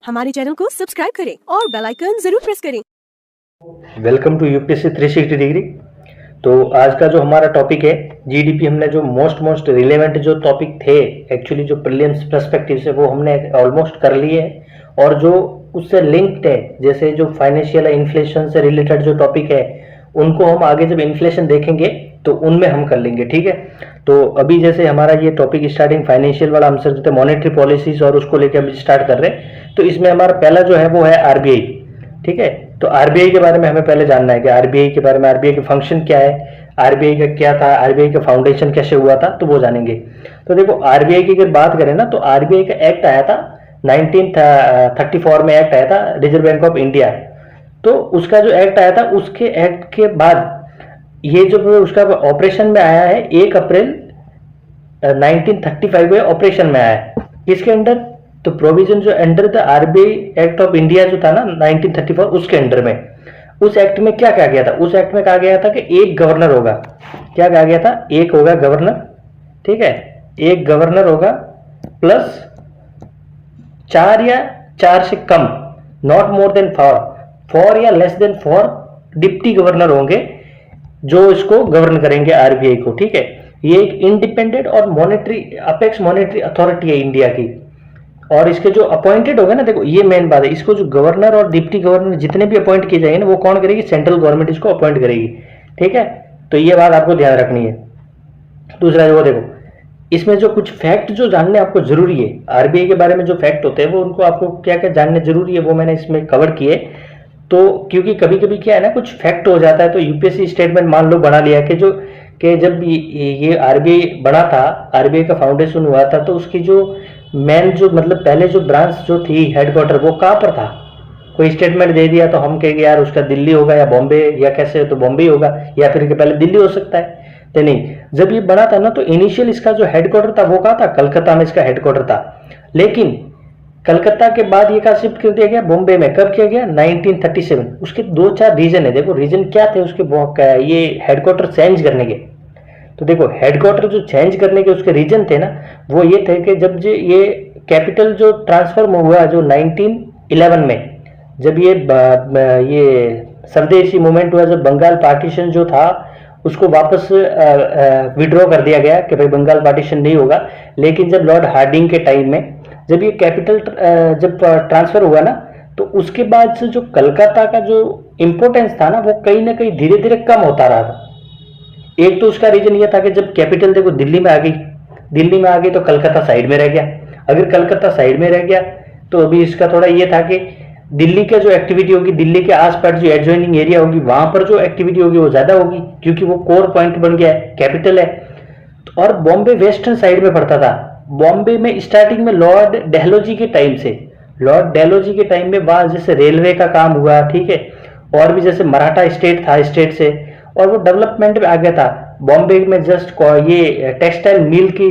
हमारे चैनल को सब्सक्राइब करें और बेल आइकन जरूर प्रेस करें। Welcome to UPSC 360 degree. तो आज का जो हमारा टॉपिक है जीडीपी, हमने जो मोस्ट रिलेवेंट जो टॉपिक थे एक्चुअली जो प्रीलिम्स पर्सपेक्टिव से, वो हमने ऑलमोस्ट कर लिए हैं। और जो उससे लिंक्ड है, जैसे जो फाइनेंशियल इन्फ्लेशन से रिलेटेड जो टॉपिक है, उनको हम आगे जब इन्फ्लेशन देखेंगे तो उनमें हम कर लेंगे, ठीक है। तो अभी जैसे हमारा ये टॉपिक स्टार्टिंग फाइनेंशियल वाला हम समझते मॉनेटरी पॉलिसीज और उसको लेकर हम स्टार्ट कर रहे हैं। तो इसमें हमारा पहला जो है वो है आरबीआई, ठीक है। तो आरबीआई के बारे में हमें पहले जानना है कि आरबीआई के बारे में, आरबीआई के फंक्शन क्या है, आरबीआई का क्या था, आरबीआई का फाउंडेशन कैसे हुआ था, तो वो जानेंगे। तो देखो आरबीआई की अगर बात करें ना, तो आरबीआई का एक्ट आया था 1934 में, एक्ट आया था रिजर्व बैंक ऑफ इंडिया। तो उसका जो एक्ट आया था, उसके एक्ट के बाद ये जो उसका ऑपरेशन में आया है 1 अप्रैल 1935 में ऑपरेशन में आया है। इसके अंडर तो प्रोविजन जो under the RBI act of India जो था ना 1934, उसके अंडर में उस एक्ट में क्या कहा गया था, उस एक्ट में कहा गया था कि एक गवर्नर होगा। क्या कहा गया था? एक होगा गवर्नर, ठीक है, एक गवर्नर होगा प्लस 4 या 4 से कम, नॉट मोर देन 4 या लेस देन 4 डिप्टी गवर्नर होंगे जो इसको गवर्न करेंगे आरबीआई को, ठीक है। ये एक इंडिपेंडेंट और मॉनेटरी अपेक्स मॉनेटरी अथॉरिटी है इंडिया की। और इसके जो अपॉइंटेड होगा ना, देखो ये मेन बात है, इसको जो गवर्नर और डिप्टी गवर्नर जितने भी अपॉइंट किए जाएंगे ना, वो कौन करेगी? सेंट्रल गवर्नमेंट इसको अपॉइंट करेगी, ठीक है। तो ये बात आपको ध्यान रखनी है। दूसरा जो देखो, इसमें जो कुछ फैक्ट जो जानने आपको जरूरी है आरबीआई के बारे में, जो फैक्ट होते हैं वो उनको आपको क्या क्या जानने जरूरी है, वो मैंने इसमें कवर किए। तो क्योंकि कभी कभी क्या है ना, कुछ फैक्ट हो जाता है, तो यूपीएससी स्टेटमेंट मान लो बना लिया कि जब ये आरबीआई बना था, आरबीआई का फाउंडेशन हुआ था, तो उसकी जो मेन जो मतलब पहले जो ब्रांच जो थी हेडक्वार्टर, वो कहाँ पर था? कोई स्टेटमेंट दे दिया तो हम कहेंगे यार उसका दिल्ली होगा या बॉम्बे, या कैसे, तो बॉम्बे होगा, या फिर पहले दिल्ली हो सकता है। तो नहीं, जब ये बना था ना, तो इनिशियल इसका जो हेडक्वार्टर था वो कहाँ था? कलकत्ता में इसका हेडक्वार्टर था। लेकिन कलकत्ता के बाद ये कहाँ शिफ्ट कर दिया गया? बॉम्बे में। कब किया गया? 1937। उसके 2-4 रीजन है। देखो रीजन क्या थे उसके, ये हेडक्वार्टर चेंज करने के। तो देखो हेडक्वार्टर जो चेंज करने के उसके रीजन थे ना, वो ये थे कि जब ये कैपिटल जो ट्रांसफर हुआ जो 1911 में, जब ये स्वदेशी मूवमेंट हुआ, जब बंगाल पार्टीशन जो था उसको वापस विड्रॉ कर दिया गया कि भाई बंगाल पार्टीशन नहीं होगा। लेकिन जब लॉर्ड हार्डिंग के टाइम में जब ये कैपिटल जब ट्रांसफर हुआ ना, तो उसके बाद से जो कलकत्ता का जो इंपॉर्टेंस था ना, वो कहीं ना कहीं धीरे धीरे कम होता रहा था। एक तो उसका रीजन ये था कि जब कैपिटल देखो दिल्ली में आ गई, तो कलकत्ता साइड में रह गया। अगर कलकत्ता साइड में रह गया तो अभी इसका थोड़ा ये था कि दिल्ली का जो एक्टिविटी होगी, दिल्ली के आसपास जो एडजॉइनिंग एरिया होगी, वहां पर जो एक्टिविटी होगी वो ज्यादा होगी, क्योंकि वो कोर पॉइंट बन गया है, कैपिटल है। और बॉम्बे वेस्टर्न साइड में पड़ता था। बॉम्बे में स्टार्टिंग में लॉर्ड डेहलोजी के टाइम में वहां जैसे रेलवे का काम हुआ, ठीक है, और भी जैसे मराठा स्टेट था, स्टेट से, और वो डेवलपमेंट में आ गया था। बॉम्बे में जस्ट ये टेक्सटाइल मिल की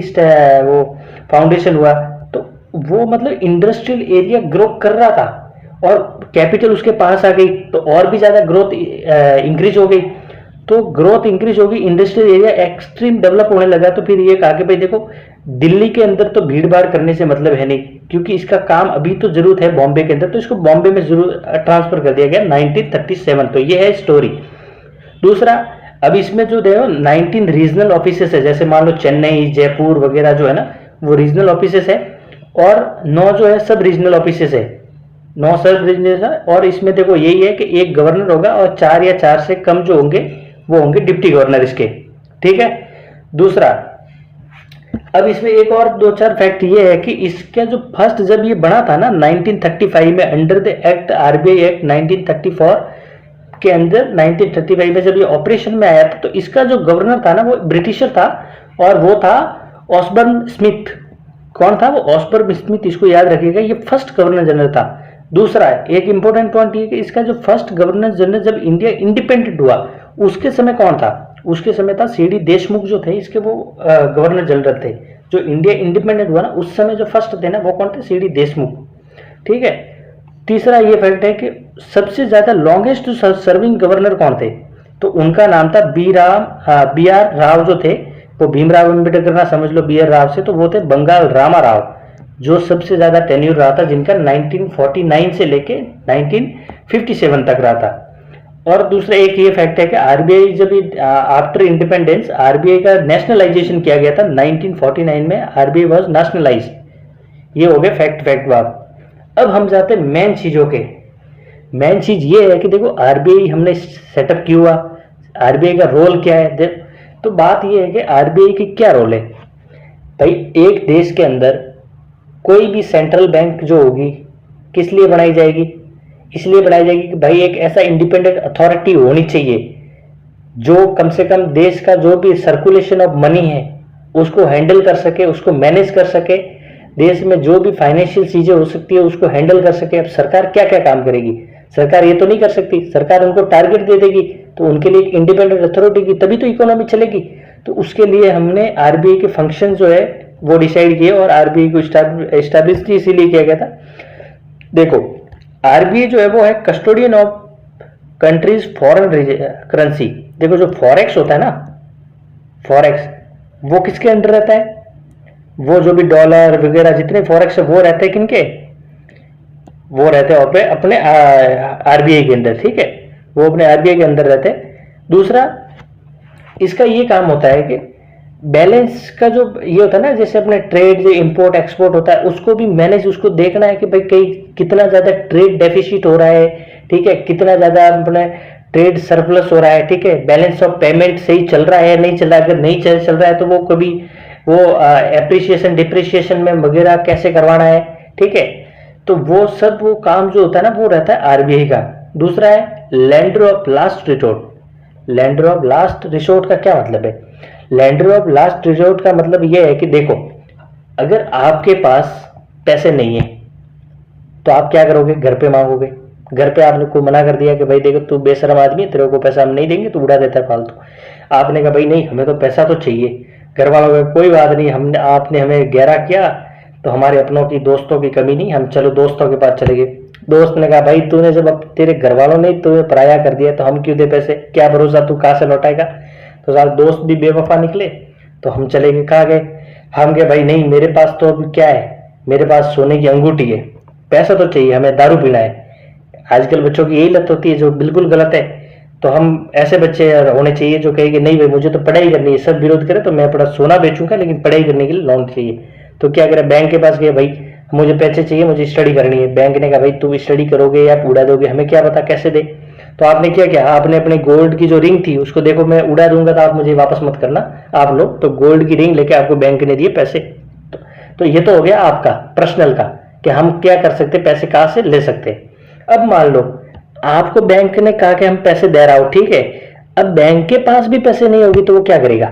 वो फाउंडेशन हुआ, तो वो मतलब इंडस्ट्रियल एरिया ग्रो कर रहा था और कैपिटल उसके पास आ गई, तो और भी ज्यादा ग्रोथ इंक्रीज हो गई। तो ग्रोथ इंक्रीज होगी, इंडस्ट्रियल एरिया एक्सट्रीम डेवलप होने लगा। तो फिर ये कहा कि भाई देखो दिल्ली के अंदर तो भीड़ भाड़ करने से मतलब है नहीं, क्योंकि इसका काम अभी तो जरूरत है बॉम्बे के अंदर, तो इसको बॉम्बे में जरूर ट्रांसफर कर दिया गया 1937। तो ये है स्टोरी। दूसरा, अब इसमें जो देखो 19 रीजनल ऑफिसेस है, जैसे मान लो चेन्नई, जयपुर वगैरह जो है ना, वो रीजनल ऑफिसेस है, और 9 जो है सब रीजनल ऑफिसेस है, 9 सब रीजनल है। और इसमें देखो यही है कि एक गवर्नर होगा और 4 या 4 से कम जो होंगे वो होंगे डिप्टी गवर्नर इसके, ठीक है। दूसरा, अब इसमें एक और 2-4 फैक्ट ये है कि इसका जो फर्स्ट जब ये बना था ना 1935 में, under the act RBI act 1934 के अंदर, 1935 में जब ये ऑपरेशन में आया था, तो इसका जो गवर्नर था ना वो ब्रिटिशर था, और वो था ऑसबर्न स्मिथ। कौन था वो? Osborne Smith. इसको याद रखिएगा, ये फर्स्ट गवर्नर जनरल था। दूसरा, एक इंपॉर्टेंट पॉइंट ये कि इसका जो फर्स्ट गवर्नर जनरल जब इंडिया इंडिपेंडेंट हुआ, उसके समय कौन था? उसके समय था सीडी देशमुख जो थे, इसके वो गवर्नर जनरल थे। जो इंडिया इंडिपेंडेंट हुआ ना, उस समय जो फर्स्ट थे ना, वो कौन थे? सीडी देशमुख, ठीक है। तीसरा ये फैक्ट है कि सबसे ज्यादा लॉन्गेस्ट सर्विंग गवर्नर कौन थे? तो उनका नाम था बी आर राव जो थे, वो भीमराव अम्बेडकर ना समझ लो बी आर राव से, तो वो थे बंगाल रामा राव। जो सबसे ज्यादा टेन्यूर रहा था, जिनका 1949 से लेके 1957 तक रहा था। और दूसरा एक ये फैक्ट है कि आरबीआई जब आफ्टर इंडिपेंडेंस आरबीआई का नेशनलाइजेशन किया गया था 1949 में, आरबीआई वाज नेशनलाइज। ये हो गया फैक्ट बात। अब हम जाते हैं मेन चीजों के। मेन चीज ये है कि देखो आरबीआई हमने सेटअप क्यों हुआ, आरबीआई का रोल क्या है। तो बात ये है कि आरबीआई की क्या रोल है भाई। एक देश के अंदर कोई भी सेंट्रल बैंक जो होगी किस लिए बनाई जाएगी, इसलिए बनाई जाएगी कि भाई एक ऐसा इंडिपेंडेंट अथॉरिटी होनी चाहिए जो कम से कम देश का जो भी सर्कुलेशन ऑफ मनी है उसको हैंडल कर सके, उसको मैनेज कर सके, देश में जो भी फाइनेंशियल चीजें हो सकती है उसको हैंडल कर सके। अब सरकार क्या क्या काम करेगी, सरकार ये तो नहीं कर सकती, सरकार उनको टारगेट दे देगी, तो उनके लिए इंडिपेंडेंट अथॉरिटी की तभी तो इकोनॉमी चलेगी। तो उसके लिए हमने आरबीआई के फंक्शन जो है वो डिसाइड किए और आरबीआई को एस्टैब्लिश इसीलिए किया गया था। देखो आरबीआई जो है वो है custodian of countries foreign currency. देखो जो फॉरेक्स होता है ना, फॉरेक्स वो किसके अंडर रहता है, वो जो भी डॉलर वगैरह जितने फॉरेक्स है वो रहते हैं किनके, वो रहते हैं अपने आरबीआई के अंदर, ठीक है, वो अपने आरबीआई के अंदर रहते हैं। दूसरा इसका ये काम होता है कि बैलेंस का जो ये होता है ना, जैसे अपने ट्रेड जो इंपोर्ट एक्सपोर्ट होता है उसको भी मैनेज, उसको देखना है कि भाई कहीं कितना ज्यादा ट्रेड डेफिसिट हो रहा है, ठीक है, कितना ज्यादा अपने ट्रेड सरप्लस हो रहा है, ठीक है, बैलेंस ऑफ पेमेंट सही चल रहा है नहीं चल रहा है, अगर नहीं चल रहा है तो वो कभी वो एप्रिसिएशन डिप्रिसिएशन में वगैरह कैसे करवाना है, ठीक है। तो वो सब वो काम जो होता है ना वो रहता है आरबीआई का। दूसरा है lender of last resort. Lender of last resort का क्या मतलब है, लेंडर ऑफ लास्ट रिसोर्ट का मतलब यह है कि देखो अगर आपके पास पैसे नहीं है तो आप क्या करोगे, घर पे मांगोगे। घर पे आपने को मना कर दिया कि भाई देखो तू बेशरम आदमी है, तेरे को पैसा हम नहीं देंगे, तू उड़ा देता है फालतू। आपने कहा भाई नहीं हमें तो पैसा तो चाहिए। घर वालों का कोई बात नहीं, हमने आपने हमें गहरा किया तो हमारे अपनों की दोस्तों की कमी नहीं, हम चलो दोस्तों के पास चले गए। दोस्त ने कहा भाई तूने जब अब तेरे घर वालों ने तुम्हें पराया कर दिया तो हम क्यों दे पैसे, क्या भरोसा तू कहाँ से लौटाएगा। तो सारे दोस्त भी बेवफा निकले तो हम चले गए, कहाँ गए, हम गए भाई नहीं मेरे पास तो अभी क्या है, मेरे पास सोने की अंगूठी है, पैसा तो चाहिए, हमें दारू पीना है। आजकल बच्चों की यही लत होती है जो बिल्कुल गलत है। तो हम ऐसे बच्चे होने चाहिए जो कहेंगे नहीं भाई मुझे तो पढ़ाई करनी है, सब विरोध करे तो मैं अपना सोना बेचूंगा लेकिन पढ़ाई करने के लिए लोन चाहिए। तो क्या करे, बैंक के पास गए भाई मुझे पैसे चाहिए, मुझे स्टडी करनी है। बैंक ने कहा भाई तू स्टडी करोगे या उड़ा दोगे, हमें क्या पता कैसे दे। तो आपने क्या किया, आपने अपने गोल्ड की जो रिंग थी उसको देखो मैं उड़ा दूंगा तो आप मुझे वापस मत करना आप लोग, तो गोल्ड की रिंग लेके आपको बैंक ने दिए पैसे। तो ये तो हो गया आपका पर्सनल का कि हम क्या कर सकते, पैसे कहाँ से ले सकते। अब मान लो आपको बैंक ने कहा कि हम पैसे दे रहा हूं, ठीक है, अब बैंक के पास भी पैसे नहीं होगी तो वो क्या करेगा।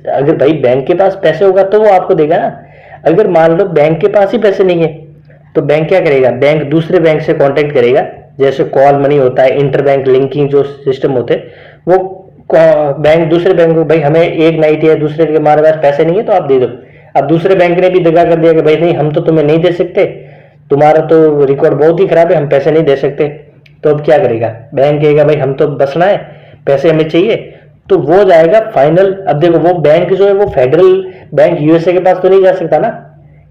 अगर भाई बैंक के पास पैसे होगा तो वो आपको देगा ना। अगर मान लो बैंक के पास ही पैसे नहीं है तो बैंक क्या करेगा, बैंक दूसरे बैंक से कांटेक्ट करेगा, जैसे कॉल मनी होता है, इंटर बैंक लिंकिंग जो सिस्टम होते हैं, वो बैंक दूसरे बैंक को भाई हमें एक नाइट या दूसरे के हमारे पास पैसे नहीं है तो आप दे दो। अब दूसरे बैंक ने भी दगा कर दिया कि भाई नहीं हम तो तुम्हें नहीं दे सकते, तुम्हारा तो रिकॉर्ड बहुत ही खराब है, हम पैसे नहीं दे सकते। तो अब क्या करेगा, बैंक कहेगा भाई हम तो बसना है, पैसे हमें चाहिए, तो वो जाएगा फाइनल। अब देखो वो बैंक जो है वो फेडरल बैंक यूएसए के पास तो नहीं जा सकता ना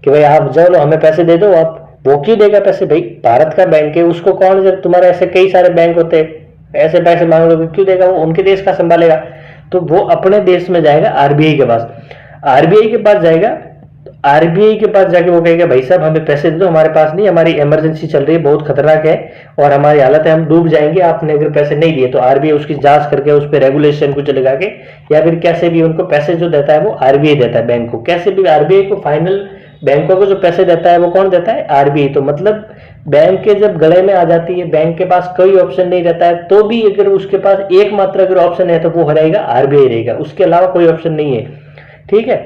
कि भाई आप जाओ लो हमें पैसे दे दो, आप वो क्यों देगा पैसे, भाई भारत का बैंक है उसको कौन, जब तुम्हारे ऐसे कई सारे बैंक होते हैं ऐसे पैसे मांग लो क्यों देगा, वो उनके देश का संभालेगा। तो वो अपने देश में जाएगा आरबीआई के पास, आरबीआई के पास जाएगा, आरबीआई के पास जाके वो कहेगा भाई साहब हमें पैसे दे दो, हमारे पास नहीं, हमारी इमरजेंसी चल रही है, बहुत खतरनाक है और हमारी हालत है, हम डूब जाएंगे, आपने अगर पैसे नहीं दिए। तो आरबीआई उसकी जांच करके उस पर रेगुलेशन कुछ लगा के या फिर कैसे भी उनको पैसे जो देता है वो आरबीआई देता है बैंक को, कैसे भी आरबीआई को फाइनल बैंकों को जो पैसे देता है वो कौन देता है, आरबीआई। तो मतलब बैंक के जब गले में आ जाती है, बैंक के पास कोई ऑप्शन नहीं रहता है, तो भी अगर उसके पास एकमात्र अगर ऑप्शन है तो वो रहेगा आरबीआई रहेगा, उसके अलावा कोई ऑप्शन नहीं है, ठीक है।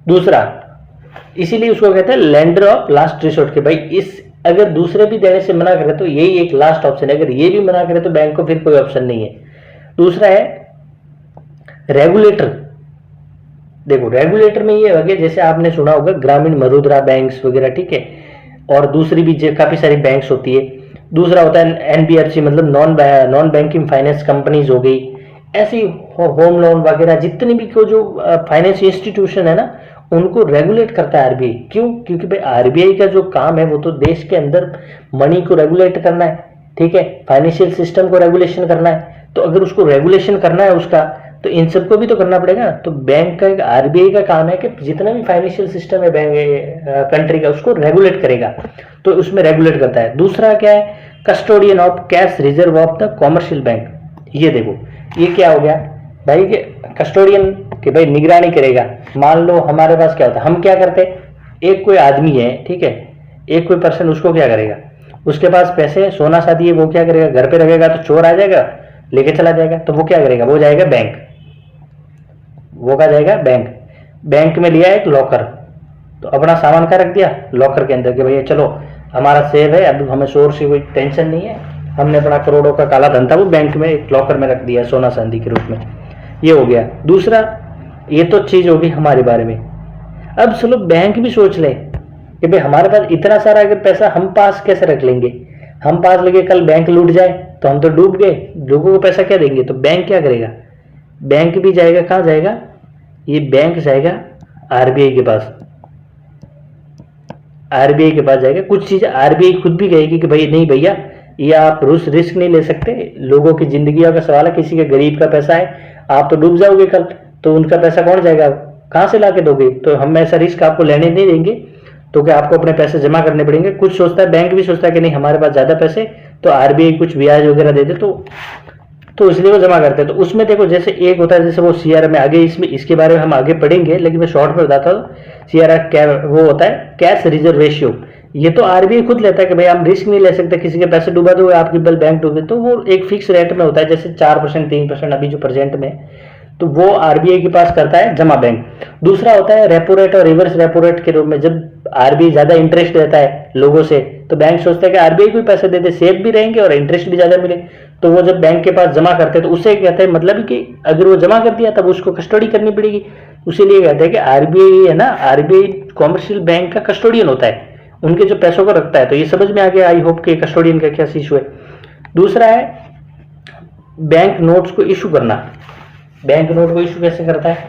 दूसरा इसीलिए उसको कहते हैं लेंडर ऑफ लास्ट रिसोर्ट के भाई इस अगर दूसरे भी देने से मना करे तो यही एक लास्ट ऑप्शन है, अगर ये भी मना करे तो बैंक को फिर कोई ऑप्शन नहीं है। दूसरा है रेगुलेटर। देखो रेगुलेटर में ये हो गया जैसे आपने सुना होगा ग्रामीण मरुद्रा बैंक्स वगैरह, ठीक है, और दूसरी भी काफी सारी बैंक्स होती है। दूसरा होता है एनबीएफसी मतलब नॉन बैंकिंग फाइनेंस कंपनीज हो गई, ऐसी होम लोन वगैरह जितनी भी को जो फाइनेंस इंस्टीट्यूशन है ना उनको रेगुलेट करता है आरबीआई। क्यों? क्योंकि भाई आरबीआई का जो काम है वो तो देश के अंदर मनी को रेगुलेट करना है, ठीक है, फाइनेंशियल सिस्टम को रेगुलेशन करना है। तो अगर उसको रेगुलेशन करना है उसका, तो इन सबको भी तो करना पड़ेगा। तो बैंक का एक आरबीआई का काम है कि जितना भी फाइनेंशियल सिस्टम है बैंक कंट्री का उसको रेगुलेट करेगा, तो उसमें रेगुलेट करता है। दूसरा क्या है? Custodian of cash reserve of the commercial bank. ये देखो ये क्या हो गया भाई, कि कस्टोडियन कि भाई निगरानी करेगा। मान लो हमारे पास क्या होता है, हम क्या करते हैं, एक कोई आदमी है, ठीक है, एक कोई पर्सन, उसको क्या करेगा, उसके पास पैसे है, सोना शादी है, वो क्या करेगा, घर पे रखेगा तो चोर आ जाएगा लेके चला जाएगा, तो वो क्या करेगा, वो जाएगा बैंक, वो क्या जाएगा बैंक, बैंक में लिया एक लॉकर, तो अपना सामान का रख दिया लॉकर के अंदर कि भैया चलो हमारा सेव है, अब हमें सोर्स की कोई टेंशन नहीं है, हमने अपना करोड़ों का काला धन था वो बैंक में एक लॉकर में रख दिया सोना चांदी के रूप में। ये हो गया। दूसरा, ये तो चीज होगी हमारे बारे में। अब चलो बैंक भी सोच ले कि भाई हमारे पास इतना सारा अगर पैसा हम पास कैसे रख लेंगे, हम पास लगे कल बैंक लूट जाए तो हम तो डूब गए, लोगों को पैसा क्या देंगे। तो बैंक क्या करेगा, बैंक भी जाएगा, कहाँ जाएगा, ये बैंक जाएगा आरबीआई के पास, आरबीआई के पास जाएगा। कुछ चीजें आरबीआई खुद भी कहेगी कि भाई नहीं भैया ये आप रिस्क नहीं ले सकते, लोगों की जिंदगियों का सवाल है, किसी के गरीब का पैसा है, आप तो डूब जाओगे कल, तो उनका पैसा कौन जाएगा, कहाँ से ला के दोगे, तो हम ऐसा रिस्क आपको लेने नहीं देंगे, तो क्या आपको अपने पैसे जमा करने पड़ेंगे। कुछ सोचता है, बैंक भी सोचता है कि नहीं हमारे पास ज्यादा पैसे, तो आरबीआई कुछ ब्याज वगैरह दे दे, तो इसलिए वो जमा करते हैं। तो उसमें देखो जैसे एक होता है, जैसे वो सीआरआर में आगे इसमें इसके बारे में हम आगे पढ़ेंगे, लेकिन मैं शॉर्ट में बताता हूँ। सीआरआर क्या वो होता है, कैश रिजर्व रेशियो। ये तो आरबीआई खुद लेता है कि भाई हम रिस्क नहीं ले सकते, किसी के पैसे डुबा दो आपकी बल बैंक डूबे, तो वो एक फिक्स रेट में होता है, जैसे 4% 3% अभी जो प्रेजेंट में, तो वो आरबीआई के पास करता है जमा बैंक। दूसरा होता है रेपो रेट और रिवर्स रेपो रेट के रूप में, जब आरबीआई ज्यादा इंटरेस्ट देता है लोगों से, तो बैंक सोचता है कि आरबीआई को पैसे दे दे, सेफ भी रहेंगे और इंटरेस्ट भी ज्यादा मिले, तो वो जब बैंक के पास जमा करते हैं तो उसे कहते हैं, मतलब कि अगर वो जमा कर दिया तब उसको कस्टडी करनी पड़ेगी, उसीलिए कहते हैं कि आरबीआई है ना, आरबीआई कॉमर्शियल बैंक का कस्टोडियन होता है, उनके जो पैसों को रखता है। तो ये समझ में आ गया आई होप के कस्टोडियन का क्या इशू है। दूसरा है बैंक नोट्स को इशू करना। बैंक नोट को इशू कैसे करता है,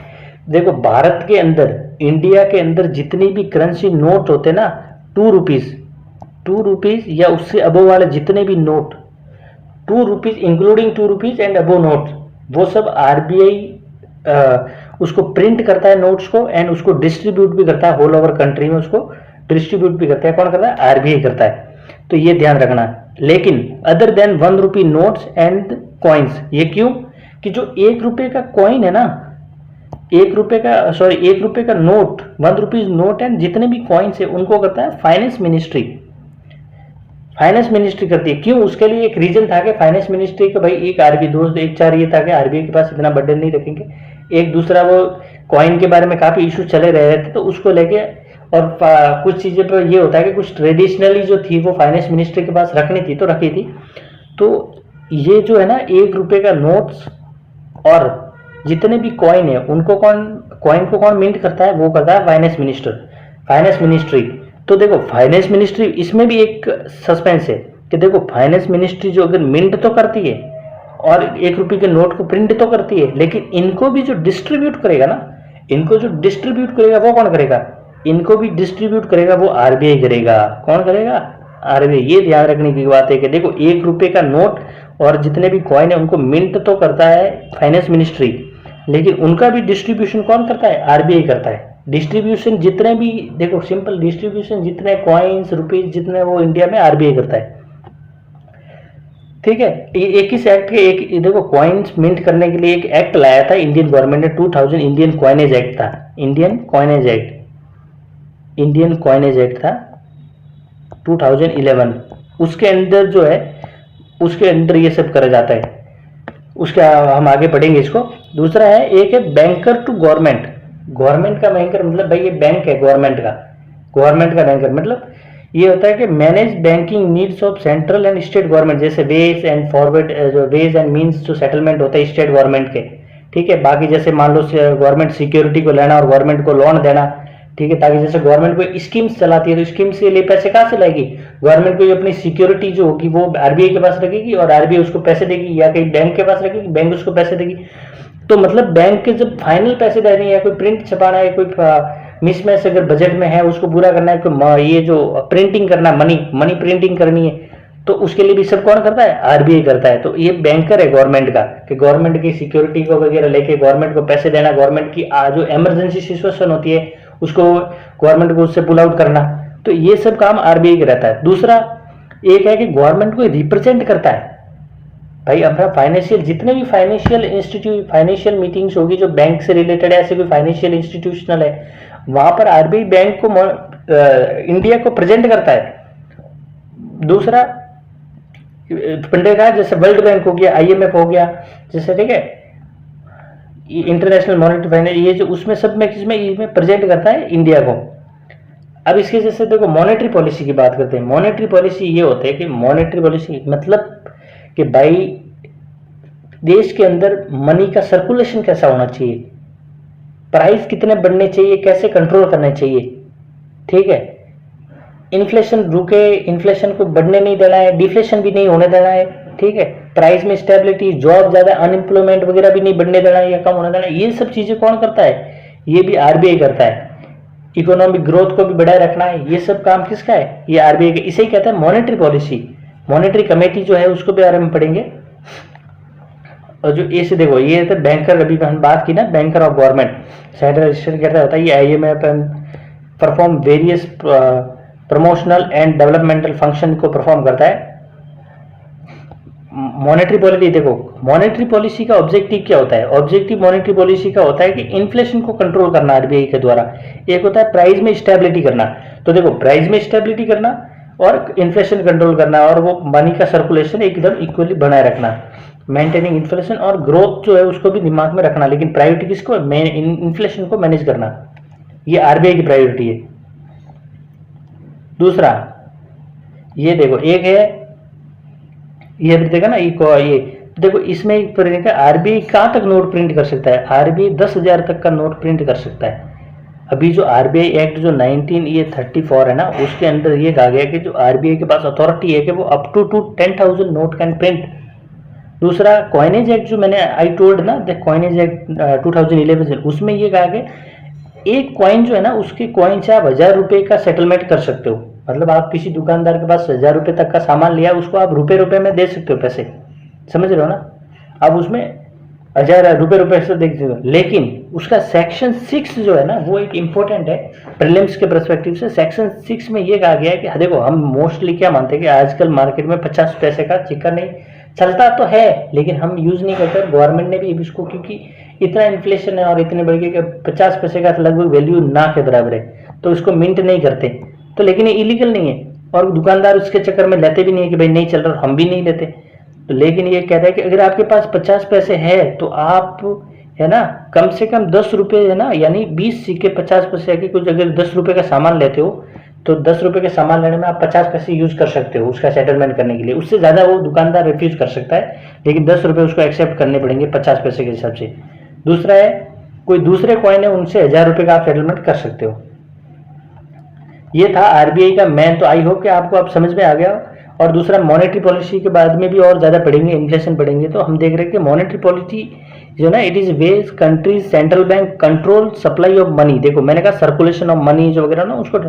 देखो भारत के अंदर, इंडिया के अंदर जितनी भी करेंसी नोट होते ना, 2 रुपीज या उससे अबो वाले जितने भी note, 2 rupees including 2 rupees and above note, वो सब आरबीआई उसको प्रिंट करता है नोट्स को, एंड उसको डिस्ट्रीब्यूट भी करता है होल ओवर कंट्री में, उसको डिस्ट्रीब्यूट भी करता है। कौन करता है, आरबीआई करता है, तो ये ध्यान रखना। लेकिन other than 1 rupee notes and coins, ये क्यों, कि जो 1 रुपए का कॉइन है ना, 1 रुपए का नोट, 1 रुपीज नोट एंड जितने भी कॉइन्स है उनको करता है फाइनेंस मिनिस्ट्री। फाइनेंस मिनिस्ट्री करती है। क्यों, उसके लिए एक रीजन था कि फाइनेंस मिनिस्ट्री का भाई एक आरबीआई दोस्त, एक चार ये था कि आरबीआई के पास इतना बर्डन नहीं रखेंगे। एक दूसरा वो कॉइन के बारे में काफी इशू चले रहे थे, तो उसको लेके, और कुछ चीजें पर ये होता है कि कुछ ट्रेडिशनली जो थी वो फाइनेंस मिनिस्ट्री के पास रखनी थी तो रखी थी। तो ये जो है ना 1 रुपए का नोट्स और जितने भी कॉइन है उनको कॉइन को कौन मिंट करता है, वो करता है फाइनेंस मिनिस्ट्री। तो देखो फाइनेंस मिनिस्ट्री, इसमें भी एक सस्पेंस है कि देखो फाइनेंस मिनिस्ट्री जो अगर मिंट तो करती है और 1 रुपए के नोट को प्रिंट तो करती है, लेकिन इनको भी जो डिस्ट्रीब्यूट करेगा ना, इनको जो डिस्ट्रीब्यूट करेगा वो कौन करेगा, इनको भी डिस्ट्रीब्यूट करेगा वो आरबीआई करेगा। कौन करेगा, आरबीआई। ये ध्यान रखने की बात है कि देखो 1 रुपए का नोट और जितने भी कॉइन है उनको मिंट तो करता है फाइनेंस मिनिस्ट्री, लेकिन उनका भी डिस्ट्रीब्यूशन कौन करता है, आरबीआई करता है। डिस्ट्रीब्यूशन जितने भी, देखो सिंपल डिस्ट्रीब्यूशन जितने कॉइन्स रुपीज जितने, वो इंडिया में आरबीआई करता है, ठीक है। एक इस एक्ट के एक देखो कॉइन्स मिंट करने के लिए एक एक्ट लाया था इंडियन गवर्नमेंट ने, 2000 इंडियन कॉइनेज एक्ट था, इंडियन कॉइनेज एक्ट था 2011। उसके अंदर जो है, उसके अंदर ये सब करा जाता है, उसका हम आगे पढ़ेंगे इसको। दूसरा है, एक है बैंकर टू गवर्नमेंट। गवर्नमेंट का बैंकर मतलब भाई ये बैंक है गवर्नमेंट का बैंकर मतलब ये होता है कि manage banking needs of central and state government, जैसे वेज एंड फॉरवर्ड, जो वेज एंड मींस जो सेटलमेंट होता है स्टेट गवर्नमेंट के, ठीक है। बाकी जैसे मान लो गवर्नमेंट सिक्योरिटी को लेना और गवर्नमेंट को लोन देना, ठीक है, ताकि जैसे गवर्नमेंट कोई स्कीम्स चलाती है तो स्कीम से लिए पैसे कहाँ से लाएगी, गवर्नमेंट को अपनी सिक्योरिटी जो होगी वो आरबीआई के पास रखेगी और आरबीआई उसको पैसे देगी, या कहीं बैंक के पास रखेगी, बैंक उसको पैसे देगी। तो मतलब बैंक के जब फाइनल पैसे देने हैं, कोई प्रिंट छपाना है, कोई मिसमैच अगर बजट में है उसको पूरा करना है, तो ये जो प्रिंटिंग करना, मनी प्रिंटिंग करनी है, तो उसके लिए भी सब कौन करता है? आरबीआई करता है। तो ये बैंकर है गवर्नमेंट का, कि गवर्नमेंट की सिक्योरिटी को वगैरह लेके गवर्नमेंट को पैसे देना, गवर्नमेंट की जो इमरजेंसी सिचुएशन होती है उसको गवर्नमेंट को उससे पुल आउट करना, तो ये सब काम आरबीआई का रहता है। दूसरा एक है कि गवर्नमेंट को रिप्रेजेंट करता है। भाई अपना फाइनेंशियल, जितने भी फाइनेंशियल इंस्टीट्यूट, फाइनेंशियल मीटिंग्स होगी जो बैंक से रिलेटेड है, ऐसे कोई फाइनेंशियल इंस्टीट्यूशनल है, वहां पर आरबीआई बैंक को इंडिया को प्रेजेंट करता है। दूसरा पंडे का जैसे वर्ल्ड बैंक हो गया, आईएमएफ हो गया, जैसे ठीक है इंटरनेशनल मॉनेटरी फाइनेंस, ये जो उसमें सब में किसमें इसमें प्रेजेंट करता है इंडिया को। अब इसके जैसे देखो मॉनेटरी पॉलिसी की बात करते हैं। मॉनेटरी पॉलिसी ये होता है कि मॉनेटरी पॉलिसी मतलब कि भाई देश के अंदर मनी का सर्कुलेशन कैसा होना चाहिए, प्राइस कितने बढ़ने चाहिए, कैसे कंट्रोल करने चाहिए, ठीक है, इन्फ्लेशन रुके, इन्फ्लेशन को बढ़ने नहीं देना है, डिफ्लेशन भी नहीं होने देना है, ठीक है, प्राइस में स्टेबिलिटी, जॉब ज्यादा, अनएम्प्लॉयमेंट वगैरह भी नहीं बढ़ने देना है या कम होने देना है। ये सब चीजें कौन करता है? ये भी आरबीआई करता है। इकोनॉमिक ग्रोथ को भी बढ़ाए रखना है, ये सब काम किसका है? ये आरबीआई का। इसे ही कहते हैं मॉनेटरी पॉलिसी। मॉनेटरी कमेटी जो है उसको भी बारे में पढ़ेंगे। और जो ऐसे देखो ये तो बैंकर, अभी हम बात की ना banker of government, central register कहता होता है ये IMF perform various promotional and developmental function को परफॉर्म करता है। मॉनेटरी पॉलिसी देखो, मॉनेटरी पॉलिसी का ऑब्जेक्टिव क्या होता है? ऑब्जेक्टिव मॉनेटरी पॉलिसी का होता है कि इन्फ्लेशन को कंट्रोल करना आरबीआई के द्वारा। एक होता है प्राइस में स्टेबिलिटी करना, तो देखो प्राइस में स्टेबिलिटी करना और इन्फ्लेशन कंट्रोल करना, और वो मनी का सर्कुलेशन एकदम इक्वली बनाए रखना, मेंटेनिंग इन्फ्लेशन, और ग्रोथ जो है उसको भी दिमाग में रखना, लेकिन प्रायोरिटी किसको? इन्फ्लेशन को मैनेज करना, ये आरबीआई की प्रायोरिटी है। दूसरा ये देखो एक है, ये भी देखा ना ये देखो इसमें आरबीआई कहाँ तक नोट प्रिंट कर सकता है? आरबीआई 10,000 तक का नोट प्रिंट कर सकता है। अभी जो आरबीआई एक्ट जो 1934 है ना, उसके अंदर ये कहा गया कि जो आरबीआई के पास अथॉरिटी है कि वो up to 10,000 note can print. दूसरा कॉइनेज एक्ट जो मैंने आई टोल्ड ना, द कॉइनेज एक्ट 2011, उसमें ये कहा कि एक कॉइन जो है ना, उसके कॉइन से आप 1,000 रुपए का सेटलमेंट कर सकते हो। मतलब आप किसी दुकानदार के पास 1,000 रुपए तक का सामान लिया, उसको आप रुपए में दे सकते हो पैसे, समझ रहे हो ना? आप उसमें 1,000 रुपए से देख सकते हो। लेकिन उसका सेक्शन 6 जो है ना, वो एक इंपॉर्टेंट है प्रीलिम्स के पर्सपेक्टिव से। सेक्शन 6 में ये कहा गया है कि देखो हम मोस्टली क्या मानते हैं कि आजकल मार्केट में 50 पैसे का सिक्का नहीं चलता तो है, लेकिन हम यूज नहीं करते। गवर्नमेंट ने भी इसको, क्योंकि इतना इन्फ्लेशन है और इतने बढ़ गए कि 50 पैसे का लगभग वैल्यू ना के बराबर है, तो इसको मिंट नहीं करते। तो लेकिन ये इलीगल नहीं है, और दुकानदार उसके चक्कर में लेते भी नहीं है कि भाई नहीं चल रहा, हम भी नहीं लेते। तो लेकिन ये कहता है कि अगर आपके पास 50 पैसे है तो आप है ना कम से कम 10 रुपए है ना, यानी 20 सिक्के 50 पैसे के कुछ, अगर 10 रुपए का सामान लेते हो तो 10 रुपए के सामान लेने में आप 50 पैसे यूज कर सकते हो उसका सेटलमेंट करने के लिए। उससे ज्यादा वो दुकानदार रिफ्यूज कर सकता है, लेकिन 10 रुपए उसको एक्सेप्ट करने पड़ेंगे 50 पैसे के हिसाब से। दूसरा है कोई दूसरे कॉइन है उनसे 1,000 रुपए का आप सेटलमेंट कर सकते हो। ये था आरबीआई का मेन। तो आई होप कि आपको अब समझ में आ गया। और दूसरा मॉनेटरी पॉलिसी के बाद में भी और ज्यादा पढ़ेंगे, इन्फ्लेशन पढ़ेंगे। तो हम देख रहे हैं कि मॉनेटरी पॉलिसी जो ना, it is ways countries central bank control supply of money. देखो मैंने कहा सर्कुलेशन ऑफ मनी जो वगैरह ना, उसको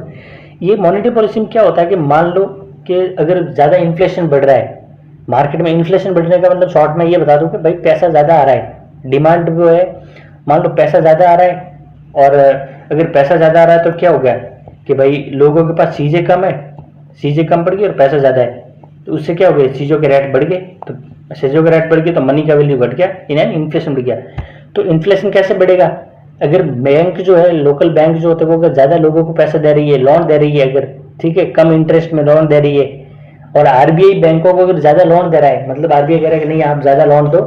ये मॉनेटरी पॉलिसी में क्या होता है कि मान लो कि अगर ज्यादा इन्फ्लेशन बढ़ रहा है मार्केट में, इन्फ्लेशन बढ़ने का मतलब शॉर्ट में ये बता दूं कि भाई पैसा ज्यादा आ रहा है, डिमांड जो है, मान लो पैसा ज्यादा आ रहा है, और अगर पैसा ज्यादा आ रहा है तो क्या हो गया कि भाई लोगों के पास चीजें कम है, चीजें कम पड़ गई और पैसा ज्यादा है, तो उससे क्या हो गया, चीजों के रेट बढ़ गए, तो चीजों के रेट बढ़ गए तो मनी का वैल्यू घट गया, इन्फ्लेशन बढ़ गया। तो इन्फ्लेशन कैसे बढ़ेगा? अगर बैंक जो है, लोकल बैंक जो होते हैं, वो अगर ज्यादा लोगों को पैसा दे रही है, लोन दे रही है, अगर ठीक है कम इंटरेस्ट में लोन दे रही है, और आरबीआई बैंकों को अगर ज्यादा लोन दे रहा है, मतलब आरबीआई कह रहा है कि नहीं आप ज्यादा लोन दो,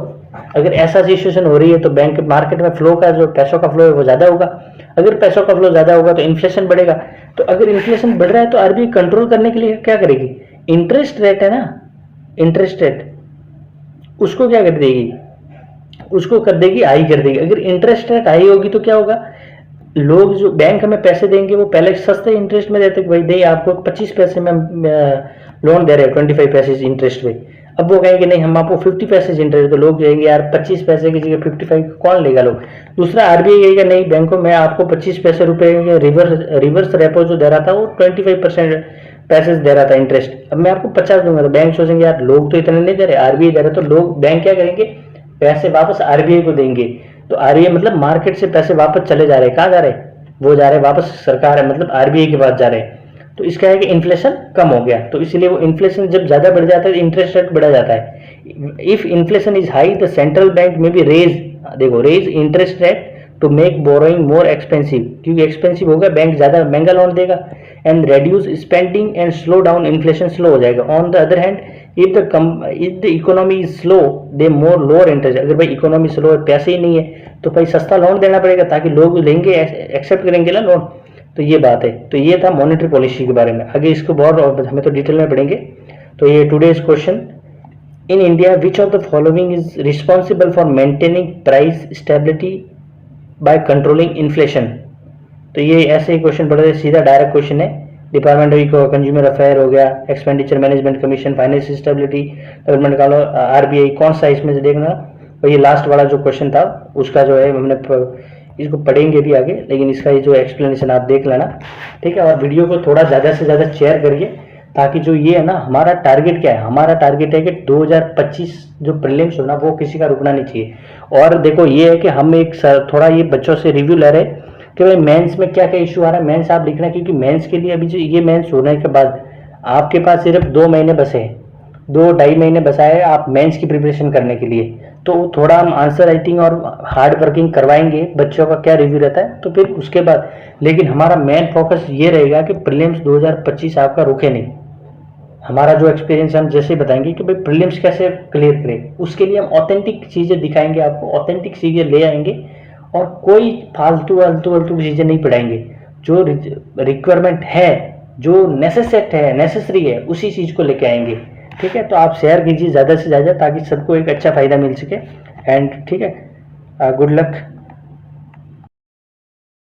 अगर ऐसा सिचुएशन हो रही है तो बैंक मार्केट में फ्लो का जो पैसों का फ्लो है वो ज्यादा होगा। अगर पैसों का फ्लो ज्यादा होगा तो इन्फ्लेशन बढ़ेगा। तो अगर इन्फ्लेशन बढ़ रहा है तो आरबीआई कंट्रोल करने के लिए क्या करेगी? इंटरेस्ट रेट है ना, इंटरेस्ट रेट उसको क्या कर देगी? उसको कर देगी हाई कर देगी। अगर इंटरेस्ट रेट हाई होगी तो क्या होगा, लोग जो बैंक में पैसे देंगे वो पहले सस्ते इंटरेस्ट में देते, भाई दे आपको 25 पैसे में लोन दे रहे हैं 25 पैसे इंटरेस्ट पे। अब वो कहेंगे नहीं हम आपको 50 पैसे इंटरेस्ट, तो लोग कहेंगे यार 25 पैसे की जगह 55 कौन लेगा लोग। दूसरा आरबीआई कहेगा नहीं बैंकों में आपको 25 पैसे रुपए रिवर्स रेपो जो दे रहा था वो 25% पैसे दे रहा था इंटरेस्ट, अब मैं आपको 50 दूंगा। तो बैंक सोचेंगे यार लोग तो इतने नहीं दे रहे, आरबीआई दे रहा है, तो लोग बैंक क्या करेंगे पैसे वापस आरबीआई को देंगे। तो आरबीआई मतलब मार्केट से पैसे वापस चले जा रहे हैं, कहाँ जा रहे हैं, वो जा रहे हैं वापस सरकार है मतलब आरबीआई के पास जा रहे हैं। तो इसका है कि इन्फ्लेशन कम हो गया, तो इसलिए वो इन्फ्लेशन जब ज्यादा बढ़ जाता है इंटरेस्ट रेट बढ़ा जाता है। If inflation is high the central bank में भी raise interest rate to make borrowing more expensive, क्योंकि एक्सपेंसिव होगा बैंक ज्यादा महंगा लोन देगा, and reduce spending and slow down inflation slow हो जाएगा। On the other hand if the economy is slow they more lower interest, अगर भाई economy slow है पैसे ही नहीं है तो भाई सस्ता लोन देना पड़ेगा ताकि लोग लेंगे एक्सेप्ट करेंगे ना लोन। तो ये बात है। तो ये था मॉनेटरी पॉलिसी के बारे में, आगे इसको बहुत और हमें तो डिटेल में पढ़ेंगे। तो ये today's question, in India which of the following is responsible for maintaining price stability by controlling inflation. तो ये ऐसे ही क्वेश्चन पढ़े, सीधा डायरेक्ट क्वेश्चन है। डिपार्टमेंट ऑफ कंज्यूमर अफेयर हो गया, expenditure management commission, financial stability government का आरबीआई, कौन सा इसमें से देखना। और ये लास्ट वाला जो क्वेश्चन था उसका जो है हमने इसको पढ़ेंगे भी आगे, लेकिन इसका ये जो एक्सप्लेनेशन आप देख लेना, ठीक है। और वीडियो को थोड़ा ज़्यादा से ज़्यादा शेयर करिए ताकि जो ये है ना, हमारा टारगेट क्या है, हमारा टारगेट है कि 2025 जो प्रीलिम्स हो ना वो किसी का रुकना नहीं चाहिए। और देखो ये है कि हम एक थोड़ा ये बच्चों से रिव्यू ले रहे हैं कि भाई मेंस में क्या क्या इशू आ रहा है, मेंस आप लिखना, क्योंकि मेंस के लिए अभी जो ये मेंस होने के बाद आपके पास सिर्फ 2 महीने बसे हैं, 2-2.5 महीने बसाए आप मेंस की प्रिपरेशन करने के लिए। तो थोड़ा हम आंसर राइटिंग और हार्ड वर्किंग करवाएंगे, बच्चों का क्या रिव्यू रहता है तो फिर उसके बाद, लेकिन हमारा मेन फोकस ये रहेगा कि प्रीलिम्स 2025 आपका रुके नहीं। हमारा जो एक्सपीरियंस हम जैसे बताएंगे कि भाई प्रीलिम्स कैसे क्लियर करें, उसके लिए हम ऑथेंटिक चीज़ें दिखाएंगे आपको, ऑथेंटिक चीज़ें ले आएंगे और कोई फालतू चीज़ें नहीं पढ़ाएंगे। जो रिक्वायरमेंट है, जो नेसेसरी है उसी चीज़ को लेके आएंगे, ठीक है। तो आप शेयर कीजिए ज़्यादा से ज़्यादा ताकि सबको एक अच्छा फ़ायदा मिल सके। एंड ठीक है, गुड लक।